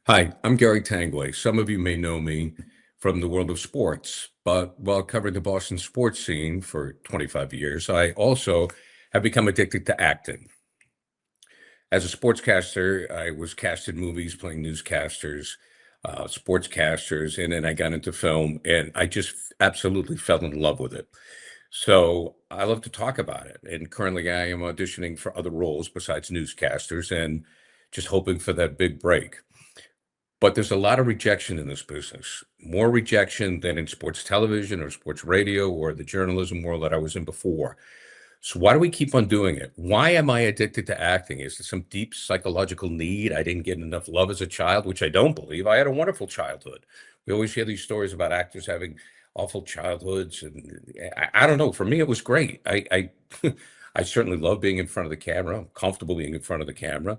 Hi, I'm Gary Tanguay. Some of you may know me from the world of sports, but while covering the Boston sports scene for 25 years, I also have become addicted to acting. As a sportscaster, I was cast in movies playing newscasters, sportscasters, and then I got into film, and I just absolutely fell in love with it. So I love to talk about it. And currently, I am auditioning for other roles besides newscasters and just hoping for that big break. But there's a lot of rejection in this business, more rejection than in sports television or sports radio or the journalism world that I was in before. So why do we keep on doing it? Why am I addicted to acting? Is there some deep psychological need? I didn't get enough love as a child, which I don't believe. I had a wonderful childhood. We always hear these stories about actors having awful childhoods, and I don't know. For me, it was great. I certainly love being in front of the camera. I'm comfortable being in front of the camera.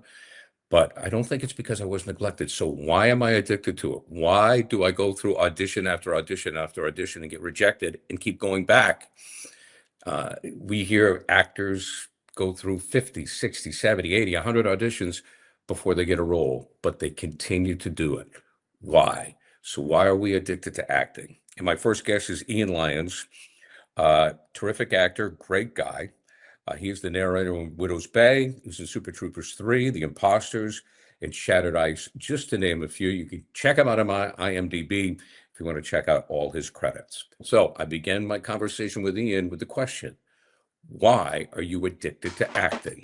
But I don't think it's because I was neglected. So why am I addicted to it? Why do I go through audition after audition after audition and get rejected and keep going back? We hear actors go through 50, 60, 70, 80, 100 auditions before they get a role, but they continue to do it. Why? So why are we addicted to acting? And my first guest is Ian Lyons, terrific actor, great guy. He's the narrator in Widow's Bay. He's in Super Troopers 3, The Imposters, and Shattered Ice, just to name a few. You can check him out on my IMDb if you want to check out all his credits. So I began my conversation with Ian with the question, why are you addicted to acting?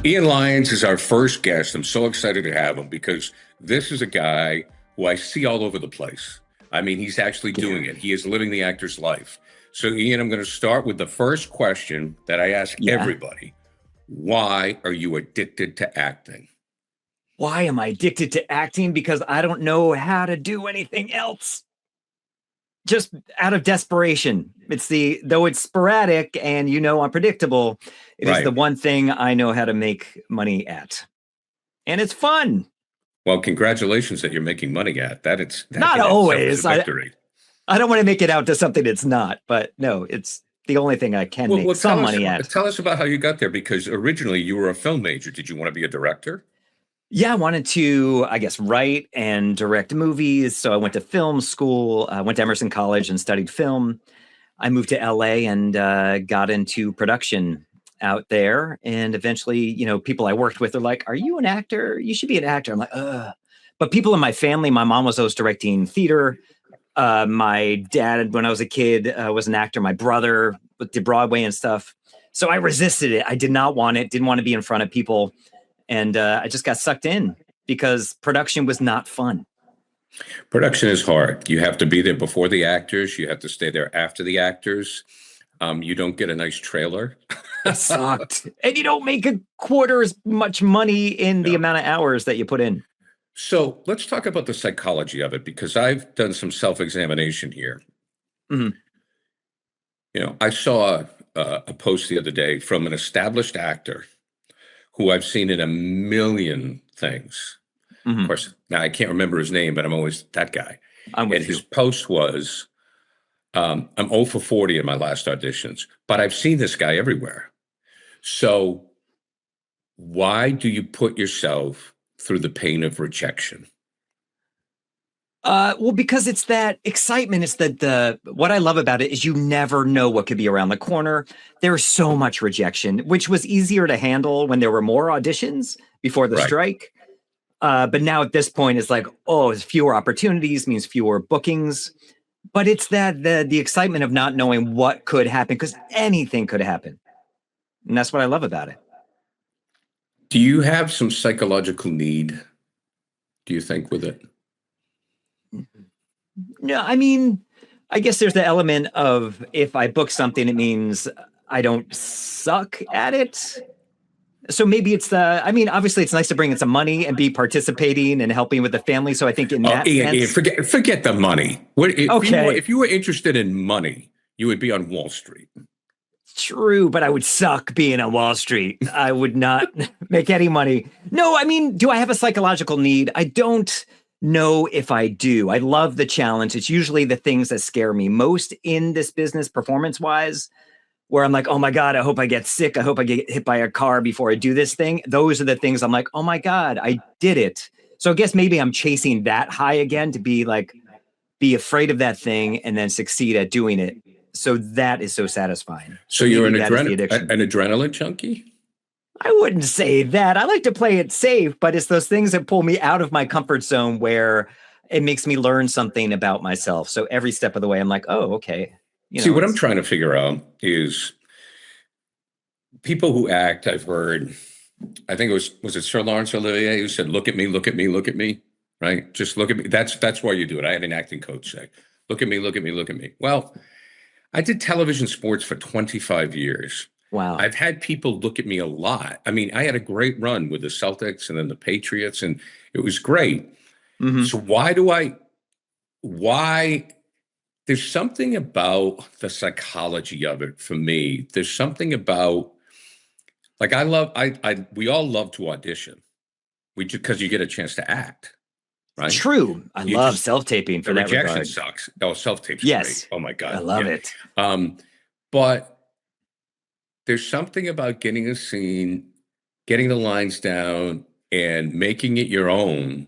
Ian Lyons is our first guest. I'm so excited to have him because this is a guy who I see all over the place. I mean, he's actually doing it. He is living the actor's life. So, Ian, I'm going to start with the first question that I ask everybody. Why are you addicted to acting? Why am I addicted to acting? Because I don't know how to do anything else. Just out of desperation. Though it's sporadic and unpredictable, it is the one thing I know how to make money at. And it's fun. Well, congratulations that you're making money at that. Not always. A victory. I don't want to make it out to something it's not, but no, it's the only thing I can make some money at. Tell us about how you got there, because originally you were a film major. Did you want to be a director? Yeah, I wanted to, I guess, write and direct movies. So I went to film school, went to Emerson College and studied film. I moved to LA and got into production out there. And eventually, people I worked with are like, are you an actor? You should be an actor. I'm like, ugh. But people in my family, my mom was always directing theater. My dad, when I was a kid, was an actor. My brother did Broadway and stuff. So I resisted it. I did not want it, didn't want to be in front of people. And I just got sucked in because production was not fun. Production is hard. You have to be there before the actors. You have to stay there after the actors. You don't get a nice trailer. It sucked. And you don't make a quarter as much money in the amount of hours that you put in. So let's talk about the psychology of it, because I've done some self-examination here. Mm-hmm. I saw a post the other day from an established actor who I've seen in a million things. Mm-hmm. Of course, now I can't remember his name, but I'm always that guy. His post was, I'm 0 for 40 in my last auditions, but I've seen this guy everywhere. So why do you put yourself through the pain of rejection? Well, because it's that excitement. It's that what I love about it is you never know what could be around the corner. There's so much rejection, which was easier to handle when there were more auditions before the strike. But now at this point, it's like, it's fewer opportunities means fewer bookings. But it's that the excitement of not knowing what could happen, because anything could happen. And that's what I love about it. Do you have some psychological need, do you think, with it? No, I mean, I guess there's the element of if I book something, it means I don't suck at it. So maybe obviously it's nice to bring in some money and be participating and helping with the family. So I think in that sense, forget the money. If you were interested in money, you would be on Wall Street. True, but I would suck being on Wall Street. I would not make any money. No, I mean, do I have a psychological need? I don't know if I do. I love the challenge. It's usually the things that scare me most in this business, performance-wise. where I'm like, oh my God, I hope I get sick. I hope I get hit by a car before I do this thing. Those are the things I'm like, oh my God, I did it. So I guess maybe I'm chasing that high again to be afraid of that thing and then succeed at doing it. So that is so satisfying. So you're maybe that is the addiction. an adrenaline junkie? I wouldn't say that. I like to play it safe, but it's those things that pull me out of my comfort zone where it makes me learn something about myself. So every step of the way, I'm like, oh, okay. See, what I'm trying to figure out is people who act, I've heard, I think was it Sir Laurence Olivier who said, look at me, look at me, look at me, right? Just look at me. That's why you do it. I had an acting coach say, look at me, look at me, look at me. Well, I did television sports for 25 years. Wow. I've had people look at me a lot. I mean, I had a great run with the Celtics and then the Patriots, and it was great. Mm-hmm. So why there's something about the psychology of it for me. There's something about, like, we all love to audition. Because you get a chance to act, right? True. I love self-taping for that rejection regard. sucks. Oh, self-tape's yes. great. Oh my God. I love it. But there's something about getting a scene, getting the lines down and making it your own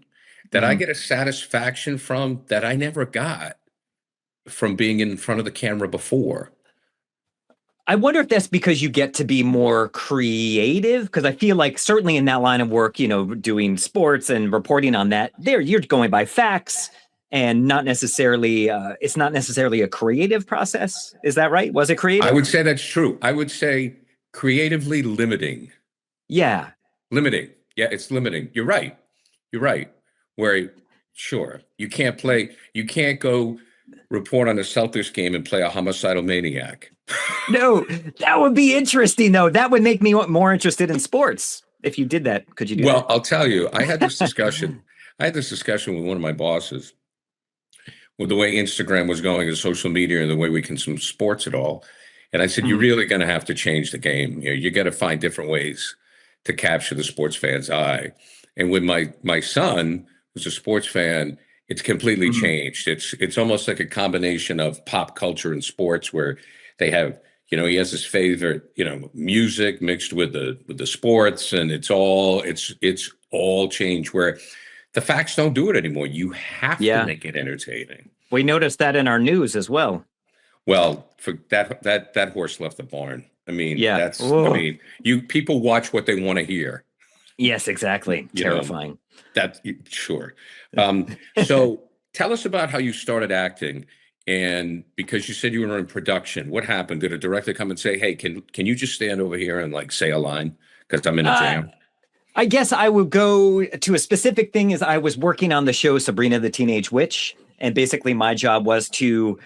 that I get a satisfaction from that I never got from being in front of the camera before. I wonder if that's because you get to be more creative, because I feel like certainly in that line of work, doing sports and reporting on that, you're going by facts and not necessarily, it's not necessarily a creative process. Is that right? Was it creative? I would say that's true. I would say creatively limiting. Yeah. Limiting. Yeah, it's limiting. You're right. Where, sure, you can't go report on a Celtics game and play a homicidal maniac. No, that would be interesting, though. That would make me more interested in sports. If you did that, could you do that? Well, I'll tell you, I had this discussion with one of my bosses with the way Instagram was going and social media and the way we consume sports at all. And I said, you're really going to have to change the game. You got to find different ways to capture the sports fan's eye. And with my son, who's a sports fan, it's completely changed. It's almost like a combination of pop culture and sports where they have, he has his favorite, music mixed with the sports, and it's all changed where the facts don't do it anymore. You have to make it entertaining. We noticed that in our news as well. Well, for that horse left the barn. I mean, people watch what they want to hear. Yes, exactly. Terrifying. Sure. So tell us about how you started acting, and because you said you were in production, what happened? Did a director come and say, hey, can you just stand over here and say a line because I'm in a jam? I guess I would go to a specific thing. Is I was working on the show Sabrina the Teenage Witch, and basically my job was to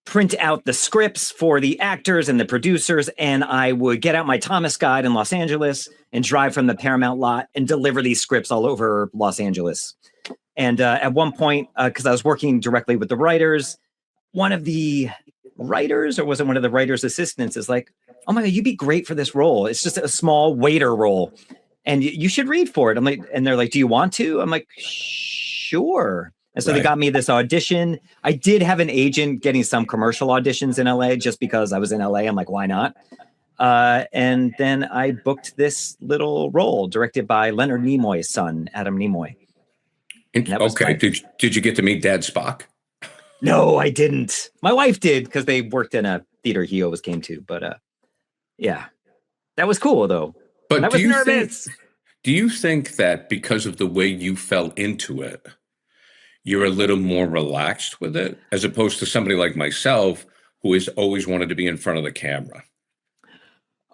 print out the scripts for the actors and the producers, and I would get out my Thomas guide in Los Angeles and drive from the Paramount lot and deliver these scripts all over Los Angeles. And at one point, because I was working directly with the writers, one of the writers, or was it one of the writer's assistants, is like, oh my God, you'd be great for this role. It's just a small waiter role, and you should read for it. I'm like, and they're like, do you want to? I'm like, sure. And so they got me this audition. I did have an agent getting some commercial auditions in LA just because I was in LA. I'm like, why not? And then I booked this little role directed by Leonard Nimoy's son, Adam Nimoy. Okay. Did you get to meet Dad Spock? No, I didn't. My wife did, because they worked in a theater he always came to. But yeah, that was cool though. But I was nervous. Do you think that because of the way you fell into it, you're a little more relaxed with it, as opposed to somebody like myself who has always wanted to be in front of the camera?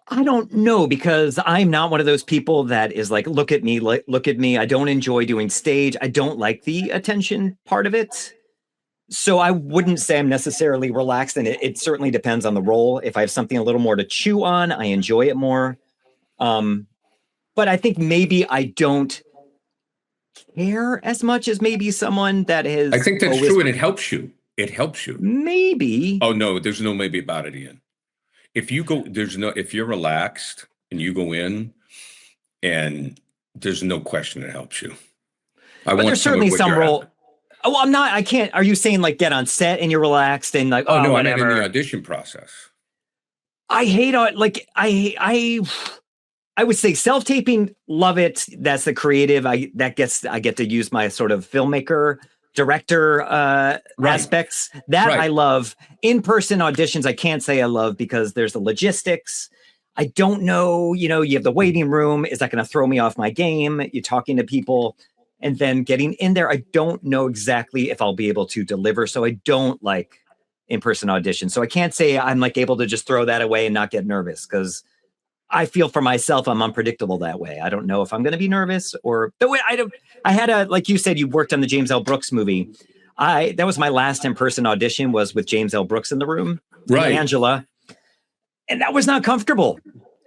I don't know, because I'm not one of those people that is like, look at me, look at me. I don't enjoy doing stage. I don't like the attention part of it. So I wouldn't say I'm necessarily relaxed, and it certainly depends on the role. If I have something a little more to chew on, I enjoy it more. But I think maybe I don't care as much as maybe someone that has. I think that's true, and it helps you. It helps you. Maybe. Oh no, there's no maybe about it, Ian. If you're relaxed and you go in, and there's no question it helps you. But there's certainly some role. Oh, I'm not. I can't. Are you saying like get on set and you're relaxed and like? Oh no, whatever. I mean in the audition process. I hate on like I would say self-taping, love it. That's the creative. I get to use my sort of filmmaker, director Right, aspects. That I right. love. In-person auditions, I can't say I love because there's the logistics. I don't know, you have the waiting room. Is that going to throw me off my game? You're talking to people and then getting in there. I don't know exactly if I'll be able to deliver. So I don't like in-person auditions. So I can't say I'm like able to just throw that away and not get nervous because I feel for myself, I'm unpredictable that way. I don't know if I'm going to be nervous or the way I don't. I had like you said, you worked on the James L. Brooks movie. That was my last in-person audition was with James L. Brooks in the room and Right. Angela, and that was not comfortable.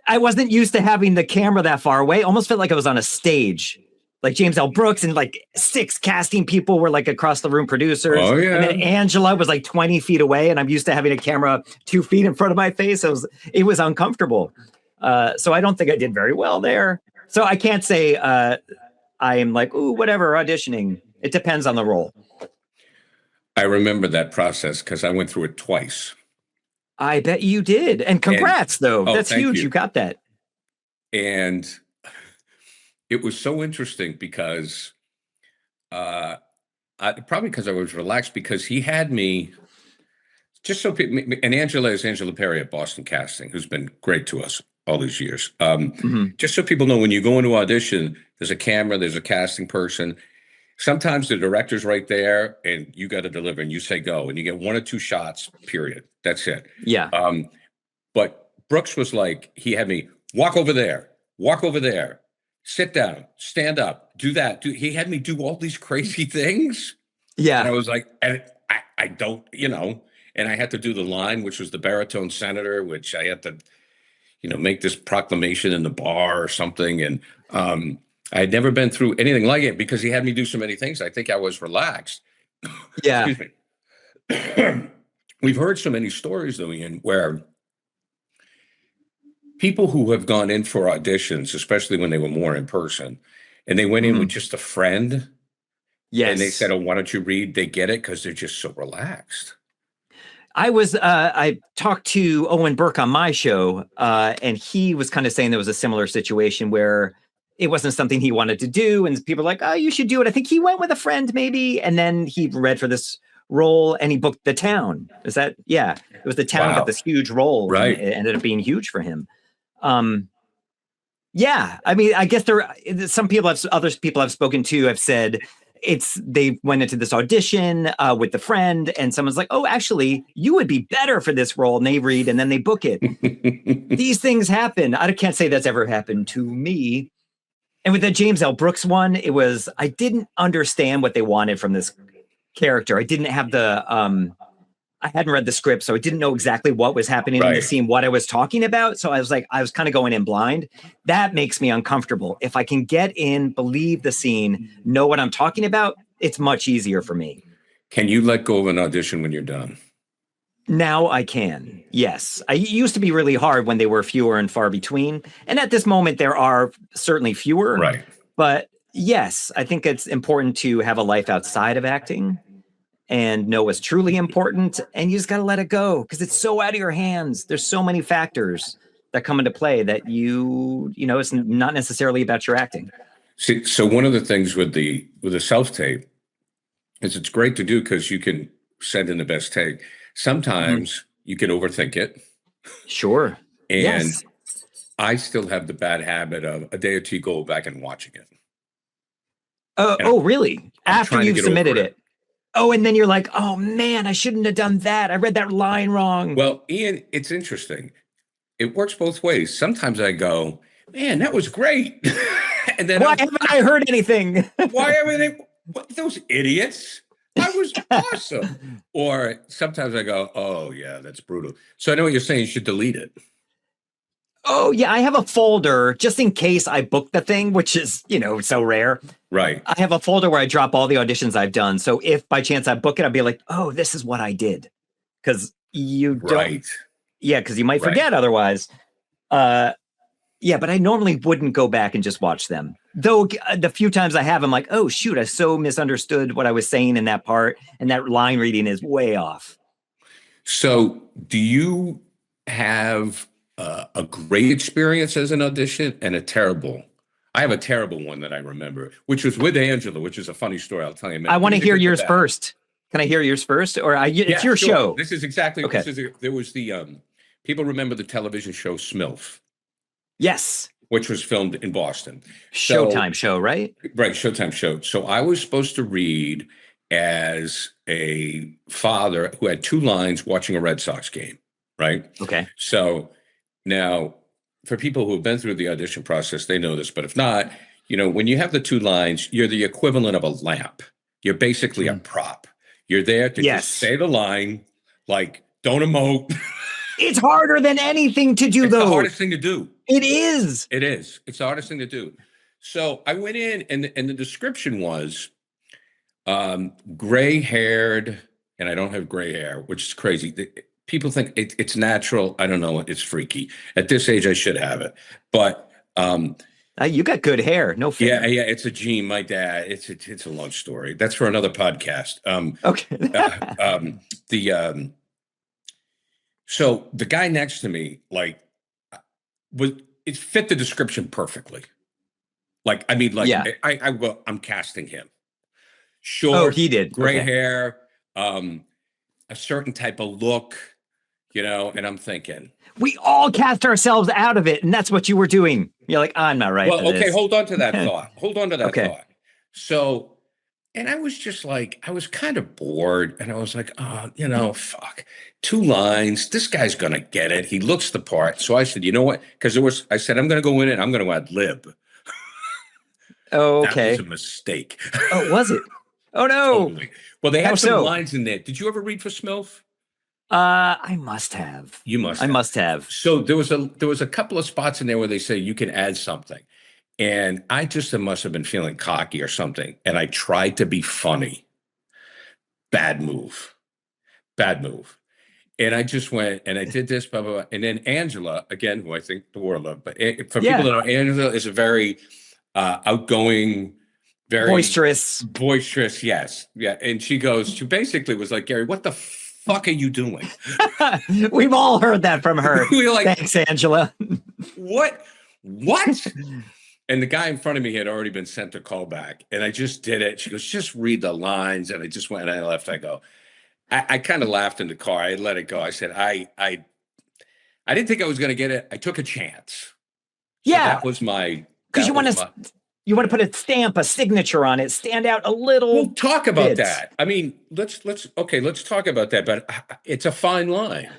I wasn't used to having the camera that far away. Almost felt like I was on a stage, like James L. Brooks and like 6 casting people were like across the room producers, Oh and then yeah. Angela was like 20 feet away, and I'm used to having a camera 2 feet in front of my face. It was uncomfortable. So I don't think I did very well there. So I can't say I'm like, ooh, whatever, auditioning. It depends on the role. I remember that process because I went through it twice. I bet you did. And And congrats, though. oh, That's thank huge. you. You got that. And it was so interesting because uh, probably because I was relaxed because he had me just so people, and Angela is Angela Perry at Boston Casting, who's been great to us all these years. Mhm. Just so people know, when you go into audition, there's a camera, there's a casting person. Sometimes the director's right there, and you got to deliver, and you say go, and you get 1 or 2 shots. Period. That's it. Yeah. But Brooks was like, he had me walk over there, sit down, stand up, do that. He had me do all these crazy things. And I Yeah. was like, and I don't, and I had to do the line, which was the baritone senator, which I had to, make this proclamation in the bar or something. And I had never been through anything like it because he had me do so many things. I think I was relaxed. Yeah. Excuse me. We've heard so many stories, though, Ian, where people who have gone in for auditions, especially when they were more in person, and they went in with Mhm. just a friend and they Yes. said, oh, why don't you read? They get it because they're just so relaxed. I talked to Owen Burke on my show, and he was kind of saying there was a similar situation where it wasn't something he wanted to do, and people were like, "Oh, you should do it." I think he went with a friend, maybe, and then he read for this role, and he booked The Town. Is that yeah? It was The Town got Wow. this huge role, and Right. it ended up being huge for him. Um, yeah, I mean, I guess some people other people I've spoken to have said they went into this audition with the friend, and someone's like, "Oh, actually, you would be better for this role," and they read, and then they book it. These things happen. I can't say that's ever happened to me. And with the James L. Brooks one, I didn't understand what they wanted from this character. I didn't have I hadn't read the script, so I didn't know exactly what was happening in the Right. scene, what I was talking about. So I was kind of going in blind. That makes me uncomfortable. If I can get in, believe the scene, know what I'm talking about, it's much easier for me. Can you let go of an audition when you're done? Now I can. Yes. It used to be really hard when they were fewer and far between. And at this moment, there are certainly fewer. Right. But yes, I think it's important to have a life outside of acting and know what's truly important. And you just got to let it go because it's so out of your hands. There's so many factors that come into play that it's not necessarily about your acting. See, so one of the things with the self tape is it's great to do because you can send in the best take. Mhm. Sometimes you can overthink it, Sure. and Yes. I still have the bad habit of a day or two go back and watching it, and Oh, really? I'm After trying to you've get over submitted it. it. Oh, and then you're like, oh man, I shouldn't have done that. I read that line wrong. Well, Ian, it's interesting. It works both ways. Sometimes I go, man, that was great, and then Why haven't I heard anything? why are they those idiots? I was awesome. Or sometimes I go, oh yeah, that's brutal. So I know what you're saying. You should delete it. Oh, yeah, I have a folder just in case I book the thing, which is, so rare. Right. I have a folder where I drop all the auditions I've done. So if by chance I book it, I'll be like, oh, this is what I did. Because you don't, Right. yeah, because you might Right. forget otherwise. Uh, yeah, but I normally wouldn't go back and just watch them. Though the few times I have, I'm like, oh, shoot, I so misunderstood what I was saying in that part. And that line reading is way off. So do you have a great experience as an audition and a terrible. I have a terrible one that I remember, which was with Angela, which is a funny story. I'll tell you in a minute. I want to Here's the hear good, the yours bad. first. Can I hear yours first? Or it's Yeah, your sure. show. This is exactly. Okay. There was the people remember the television show Smilf, Yes. which was filmed in Boston. Showtime show, right? Right, Showtime show. So I was supposed to read as a father who had two lines watching a Red Sox game, right? Okay. So now, for people who have been through the audition process, they know this, but if not, when you have the two lines, you're the equivalent of a lamp. You're basically a prop. You're there to Yes. just say the line, like, don't emote. It's harder than anything to do, It's though. the hardest thing to do. It is. It is. It's the hardest thing to do. So I went in, and the description was gray-haired, and I don't have gray hair, which is crazy. People think it's natural. I don't know. It's freaky. At this age, I should have it. But you got good hair. No fear. yeah, it's a gene. My dad. It's a long story. That's for another podcast. Okay. So the guy next to me, like, it fit the description perfectly. Like, I mean, like, Yeah. I'm casting him. Short, Oh, he did. gray Okay. hair, a certain type of look, and I'm thinking, We all cast ourselves out of it, and that's what you were doing. You're like, I'm not right. well, for okay, this. hold on to that thought. Okay. Thought. So, and I was just like, I was kind of bored, and I was like, fuck, two lines. This guy's gonna get it. He looks the part. So I said, you know what? Because I said, I'm gonna go in and I'm gonna ad lib. Oh, That okay. was a mistake. Oh, was it? Oh no. Totally. Well, they How had some so? lines in there. Did you ever read for Smilf? I must have. You must. I must have. So there was a couple of spots in there where they say you can add something, and I must have been feeling cocky or something, and I tried to be funny. Bad move. And I just went and I did this, blah, blah, blah. And then Angela, again, who I think the world of, but for people that know, Angela is a very outgoing, very Boisterous. Yes. Yeah. And she basically was like, Gary, what the fuck are you doing? We've all heard that from her. We were like, thanks, Angela. What? And the guy in front of me had already been sent a call back. And I just did it. She goes, just read the lines. And I just went and I left. I go, I kind of laughed in the car. I let it go. I said, I didn't think I was going to get it. I took a chance. So Yeah. that was my. Because you want to put a stamp, a signature on it, stand out a little. We'll talk about bit. that. I mean, let's talk about that. But it's a fine line.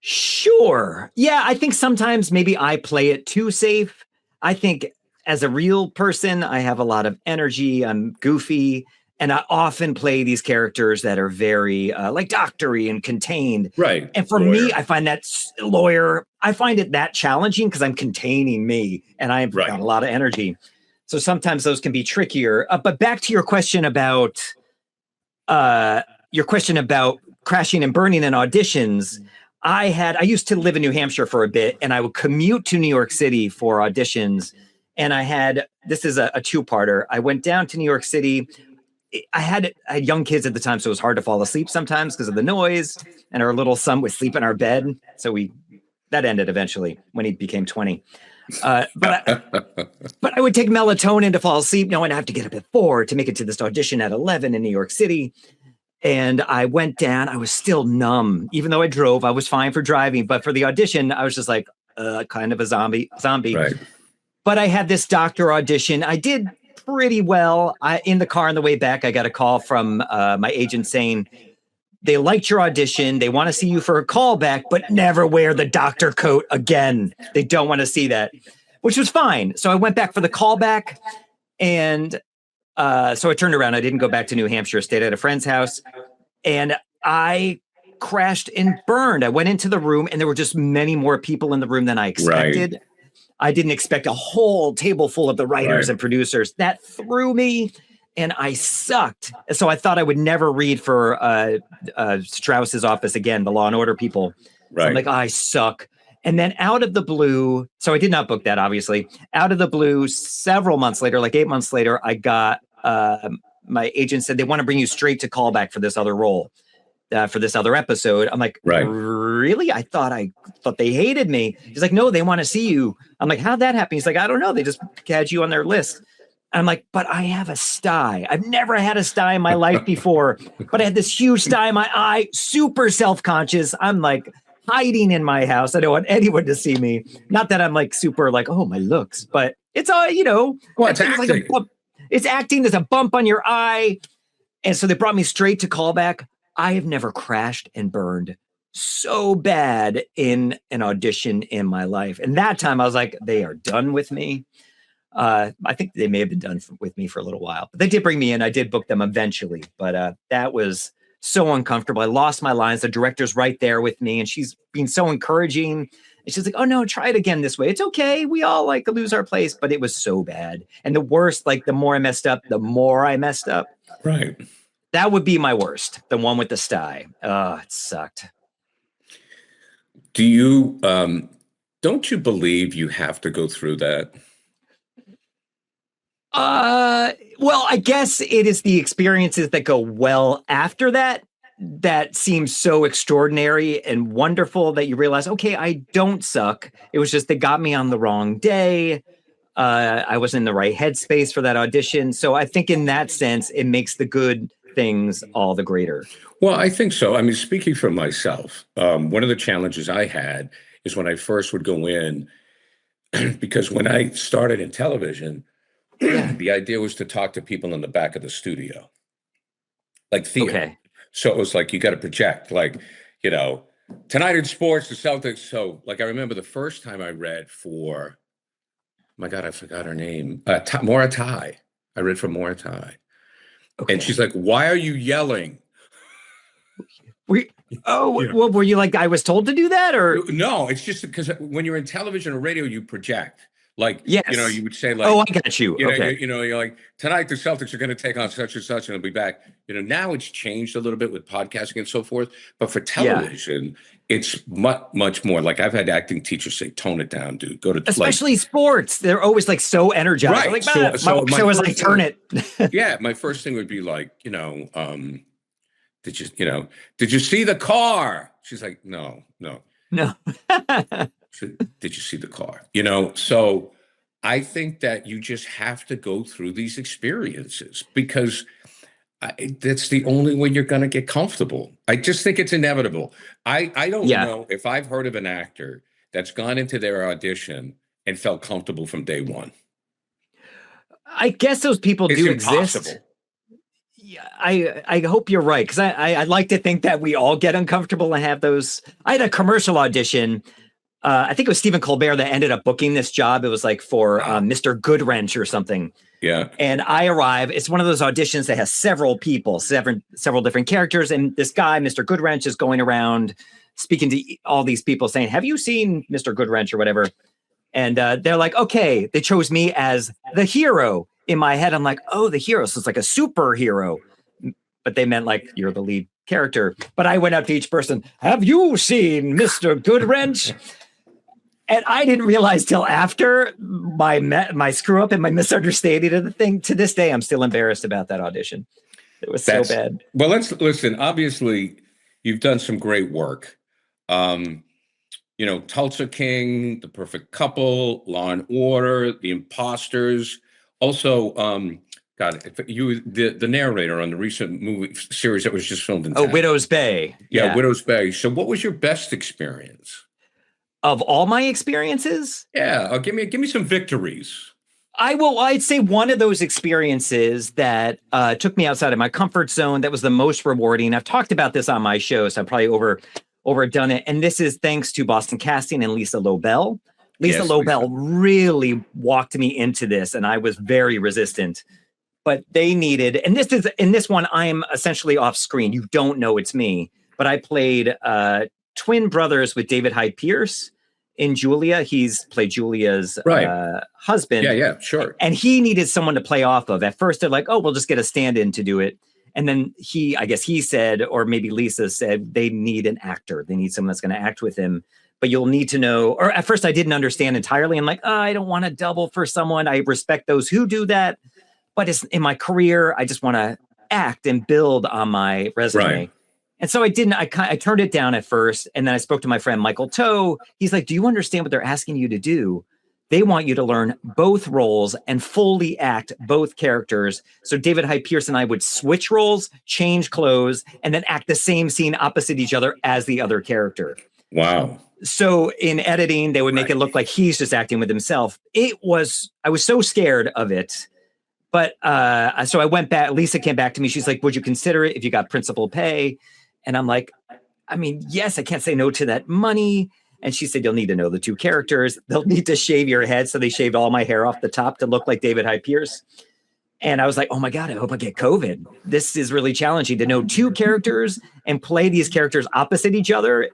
Sure. Yeah, I think sometimes maybe I play it too safe. I think as a real person, I have a lot of energy. I'm goofy. And I often play these characters that are very like doctory and contained. Right. And for me, I find that lawyer, I find it that challenging because I'm containing me and I've got a lot of energy. So sometimes those can be trickier. But back to your question about crashing and burning in auditions. I used to live in New Hampshire for a bit and I would commute to New York City for auditions. And this is a two-parter. I went down to New York City. I had young kids at the time, so it was hard to fall asleep sometimes because of the noise. And our little son would sleep in our bed. So that ended eventually when he became 20. But I would take melatonin to fall asleep, knowing I have to get up at 4 to make it to this audition at 11 in New York City. And I went down. I was still numb. Even though I drove, I was fine for driving. But for the audition, I was just like kind of a zombie. Right. But I had this doctor audition. I did pretty well. In the car on the way back, I got a call from my agent saying, they liked your audition. They want to see you for a callback, but never wear the doctor coat again. They don't want to see that, which was fine. So I went back for the callback. And so I turned around. I didn't go back to New Hampshire, stayed at a friend's house. And I crashed and burned. I went into the room and there were just many more people in the room than I expected. Right. I didn't expect a whole table full of the writers and producers. That threw me and I sucked. So I thought I would never read for Strauss's office again, the Law and Order people. Right. So I'm like, I suck. And then out of the blue, so I did not book that, obviously. Out of the blue, several months later, like 8 months later, I got, my agent said they want to bring you straight to callback for this other role for this other episode. I'm like, Right. really? I thought they hated me. He's like, no, they want to see you. I'm like, how'd that happen? He's like, I don't know. They just had you on their list. I'm like, but I have a sty. I've never had a sty in my life before, but I had this huge sty in my eye, super self-conscious. I'm like hiding in my house. I don't want anyone to see me. Not that I'm like super like, oh, my looks, but it's all, Well, it's acting. like a bump. It's acting. There's a bump on your eye. And so they brought me straight to callback. I have never crashed and burned so bad in an audition in my life. And that time I was like, they are done with me. I think they may have been done with me for a little while, but they did bring me in. I did book them eventually, but that was so uncomfortable. I lost my lines. The director's right there with me, and she's being so encouraging. And she's like, "Oh no, try it again this way. It's okay. We all like lose our place," but it was so bad. And the worst, like the more I messed up, the more I messed up. Right. That would be my worst. The one with the sty. Oh, it sucked. Do you? Don't you believe you have to go through that? Well, I guess it is the experiences that go well after that seems so extraordinary and wonderful that you realize, okay, I don't suck. It was just they got me on the wrong day. I was in the right headspace for that audition. So I think in that sense, it makes the good things all the greater. Well, I think so. I mean, speaking for myself, one of the challenges I had is when I first would go in, because when I started in television, the idea was to talk to people in the back of the studio, like theater. Okay. So it was like, you got to project, like, tonight in sports, the Celtics. So like, I remember the first time I read for, my God, I forgot her name. Maura Tai. I read for Maura Tai. Okay. And she's like, why are you yelling? Well, were you like, I was told to do that, or? No, it's just because when you're in television or radio, you project. Like, yes. You would say like, oh, I got you. Okay. You're like, tonight the Celtics are going to take on such and such and they'll be back. Now it's changed a little bit with podcasting and so forth. But for television, it's much more like I've had acting teachers say, tone it down, dude. Go to especially sports. They're always like so energized. Right. Like, so my was like, turn it. Yeah. My first thing would be like, did you see the car? She's like, no. Did you see the car? So I think that you just have to go through these experiences because that's the only way you're going to get comfortable. I just think it's inevitable. I don't know if I've heard of an actor that's gone into their audition and felt comfortable from day one. I guess those people do exist. Yeah, I hope you're right, because I like to think that we all get uncomfortable and have those. I had a commercial audition. I think it was Stephen Colbert that ended up booking this job. It was like for Mr. Goodwrench or something. Yeah. And I arrive. It's one of those auditions that has several people, several different characters. And this guy, Mr. Goodwrench, is going around speaking to all these people saying, have you seen Mr. Goodwrench or whatever? And they're like, okay, they chose me as the hero. In my head, I'm like, oh, the hero. So it's like a superhero. But they meant like you're the lead character. But I went up to each person, have you seen Mr. Goodwrench? And I didn't realize till after my screw up and my misunderstanding of the thing. To this day, I'm still embarrassed about that audition. It was so bad. Well, let's listen. Obviously, you've done some great work. Tulsa King, The Perfect Couple, Law and Order, The Imposters. Also, the narrator on the recent movie series that was just filmed in town. Widow's Bay. Yeah, Widow's Bay. So what was your best experience? Of all my experiences? Yeah, give me some victories. I'd say one of those experiences that took me outside of my comfort zone that was the most rewarding. I've talked about this on my show, so I'm probably overdone it. And this is thanks to Boston Casting and Lisa Lobel. Lisa Lobel really walked me into this, and I was very resistant. But they needed, and in this one, I am essentially off screen. You don't know it's me, but I played twin brothers with David Hyde Pierce in Julia. He's played Julia's husband. Yeah, sure. And he needed someone to play off of. At first, they're like, oh, we'll just get a stand-in to do it. And then he said, or maybe Lisa said, they need an actor. They need someone that's going to act with him. But you'll need to know, or at first I didn't understand entirely. I'm like, I don't want to double for someone. I respect those who do that. But it's in my career, I just want to act and build on my resume. Right. And so I turned it down at first. And then I spoke to my friend, Michael Toe. He's like, do you understand what they're asking you to do? They want you to learn both roles and fully act both characters. So David Hyde Pierce and I would switch roles, change clothes, and then act the same scene opposite each other as the other character. Wow. So in editing, they would make it look like he's just acting with himself. I was so scared of it. But so I went back. Lisa came back to me. She's like, would you consider it if you got principal pay? And I'm like, I mean, yes, I can't say no to that money. And she said, you'll need to know the two characters. They'll need to shave your head. So they shaved all my hair off the top to look like David Hyde Pierce. And I was like, oh my God, I hope I get COVID. This is really challenging to know two characters and play these characters opposite each other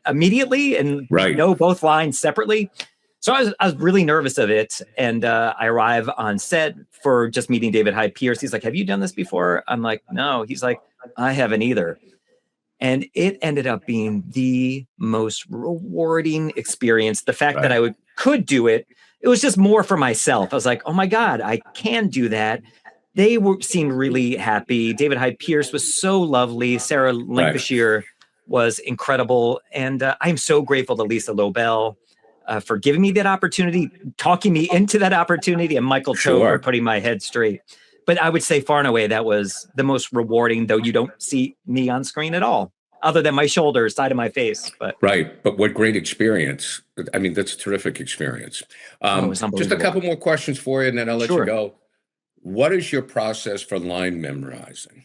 immediately and know both lines separately. So I was really nervous of it. And I arrive on set for just meeting David Hyde Pierce. He's like, have you done this before? I'm like, no. He's like, I haven't either. And it ended up being the most rewarding experience. The fact that I could do it, it was just more for myself. I was like, oh my God, I can do that. They seemed really happy. David Hyde Pierce was so lovely. Sarah Lancashire was incredible. And I'm so grateful to Lisa Lobel for giving me that opportunity, talking me into that opportunity, and Michael Toe for putting my head straight. But I would say far and away, that was the most rewarding, though you don't see me on screen at all, other than my shoulders, side of my face. But But what great experience. I mean, that's a terrific experience. Just a couple more questions for you, and then I'll let you go. What is your process for line memorizing?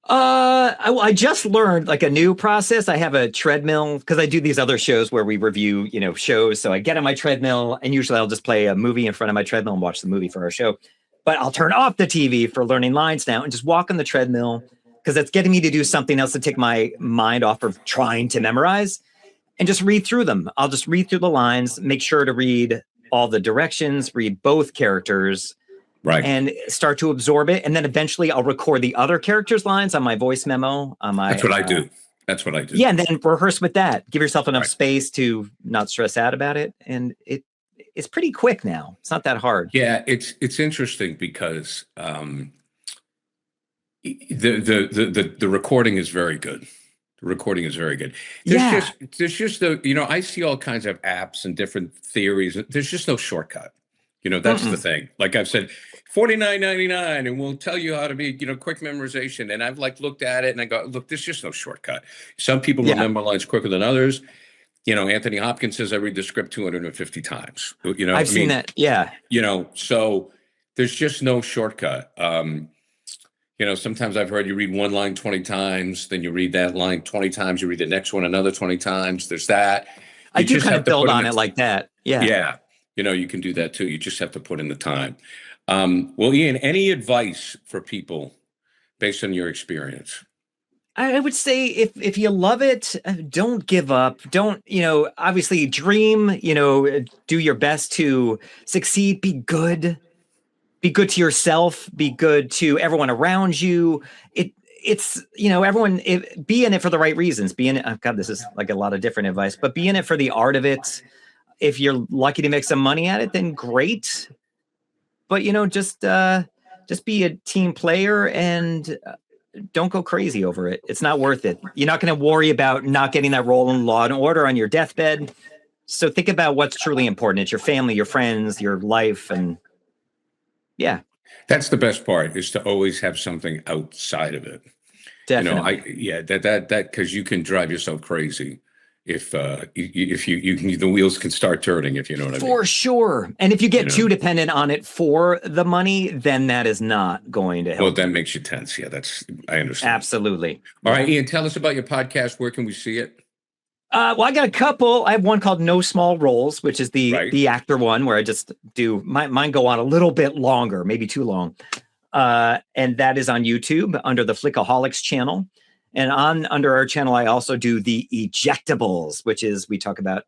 I just learned like a new process. I have a treadmill because I do these other shows where we review, shows. So I get on my treadmill and usually I'll just play a movie in front of my treadmill and watch the movie for our show. But I'll turn off the TV for learning lines now and just walk on the treadmill because that's getting me to do something else to take my mind off of trying to memorize and just read through them. I'll just read through the lines, make sure to read all the directions, read both characters, and start to absorb it. And then eventually I'll record the other characters' lines on my voice memo. That's what I do. That's what I do. Yeah, and then rehearse with that. Give yourself enough space to not stress out about it. And it's pretty quick now. It's not that hard. Yeah, it's interesting because the recording is very good. The recording is very good. There's just I see all kinds of apps and different theories. There's just no shortcut. That's the thing. Like I've said, $49.99, and we'll tell you how to be, quick memorization. And I've looked at it and I go, look, there's just no shortcut. Some people remember lines quicker than others. Anthony Hopkins says I read the script 250 times. I've seen that. Yeah. So there's just no shortcut. Sometimes I've heard you read one line 20 times, then you read that line 20 times, you read the next one another 20 times. There's that. I do kind of build on it like that. Yeah. Yeah. You can do that too. You just have to put in the time. Well, Ian, any advice for people based on your experience? I would say if you love it, don't give up. Don't, obviously dream, do your best to succeed, be good to yourself, be good to everyone around you. It's everyone be in it for the right reasons. Be in it. Oh God, this is like a lot of different advice, but be in it for the art of it. If you're lucky to make some money at it, then great. But just be a team player and don't go crazy over it. It's not worth it. You're not going to worry about not getting that role in Law and Order on your deathbed. So think about what's truly important. It's your family, your friends, your life, and yeah. That's the best part, is to always have something outside of it. Definitely. That because you can drive yourself crazy if the wheels can start turning, if you know what I mean. For sure. And if you get too dependent on it for the money, then that is not going to help. Well, that makes you tense. Yeah, I understand. Absolutely. All right, Ian, tell us about your podcast. Where can we see it? Well, I got a couple. I have one called No Small Roles, which is the actor one where I just do mine go on a little bit longer, maybe too long. And that is on YouTube under the Flickaholics channel. And under our channel, I also do the Ejectables, which is we talk about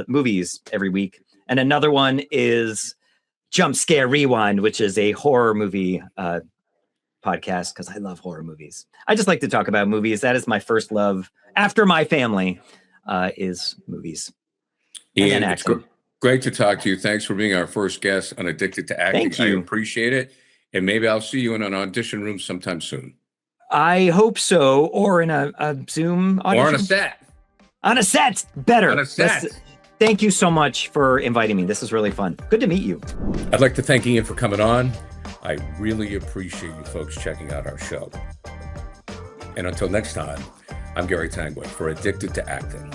movies every week. And another one is Jump Scare Rewind, which is a horror movie podcast because I love horror movies. I just like to talk about movies. That is my first love after my family is movies. Ian, it's great to talk to you. Thanks for being our first guest on Addicted to Acting. Thank you. I appreciate it. And maybe I'll see you in an audition room sometime soon. I hope so, or in a Zoom audition. Or on a set. On a set, better. On a set. Thank you so much for inviting me. This is really fun. Good to meet you. I'd like to thank Ian for coming on. I really appreciate you folks checking out our show. And until next time, I'm Gary Tanguay for Addicted to Acting.